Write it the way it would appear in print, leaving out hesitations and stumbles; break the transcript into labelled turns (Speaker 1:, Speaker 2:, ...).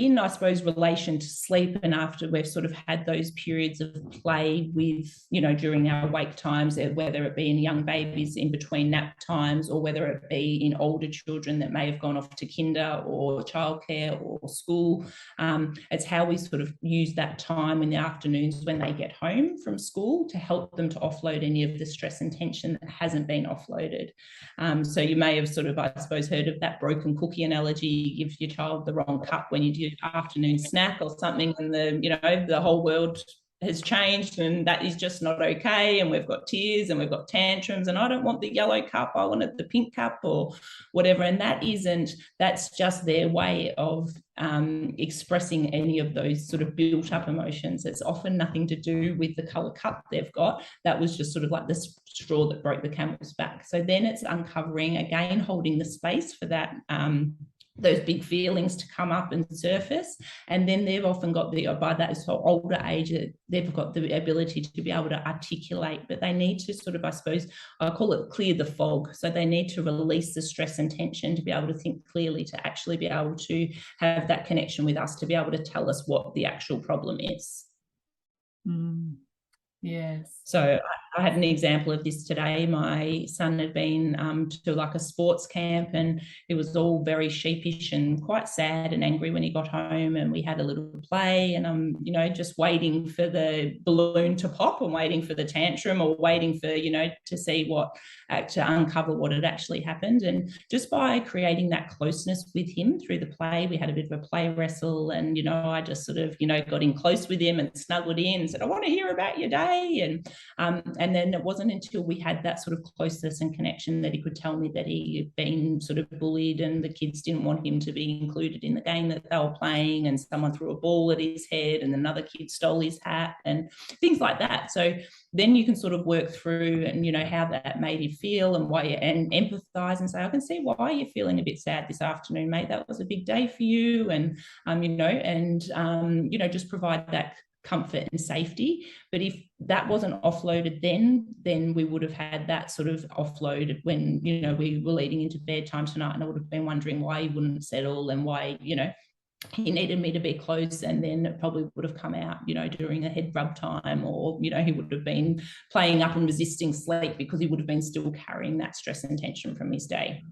Speaker 1: in, I suppose, relation to sleep, and after we've sort of had those periods of play with, you know, during our wake times, whether it be in young babies in between nap times, or whether it be in older children that may have gone off to kinder or childcare or school, it's how we sort of use that time in the afternoons when they get home from school to help them to offload any of the stress and tension that hasn't been offloaded. So you may have sort of, I suppose, heard of that broken cookie analogy. You give your child the wrong cup when you do afternoon snack or something, and the whole world has changed, and that is just not okay, and we've got tears and we've got tantrums, and I don't want the yellow cup, I wanted the pink cup or whatever. And that's just their way of expressing any of those sort of built up emotions. It's often nothing to do with the color cup they've got. That was just sort of like the straw that broke the camel's back. So then it's uncovering, again, holding the space for that, those big feelings to come up and surface. And then they've often got by that so older age, they've got the ability to be able to articulate, but they need to sort of, I suppose, I call it clear the fog. So they need to release the stress and tension to be able to think clearly, to actually be able to have that connection with us, to be able to tell us what the actual problem is.
Speaker 2: Yes.
Speaker 1: So I had an example of this today. My son had been to like a sports camp, and he was all very sheepish and quite sad and angry when he got home, and we had a little play, and I'm just waiting for the balloon to pop, and waiting for the tantrum, or waiting for to see to uncover what had actually happened. And just by creating that closeness with him through the play, we had a bit of a play wrestle, and I just sort of got in close with him and snuggled in and said, I want to hear about your day. And then it wasn't until we had that sort of closeness and connection that he could tell me that he had been sort of bullied, and the kids didn't want him to be included in the game that they were playing, and someone threw a ball at his head, and another kid stole his hat, and things like that. So then you can sort of work through and how that made you feel, and and empathize and say, I can see why you're feeling a bit sad this afternoon, mate. That was a big day for you, and just provide that comfort and safety. But if that wasn't offloaded then we would have had that sort of offloaded when we were leading into bedtime tonight, and I would have been wondering why he wouldn't settle, and why he needed me to be close. And then it probably would have come out during a head rub time, or he would have been playing up and resisting sleep because he would have been still carrying that stress and tension from his day.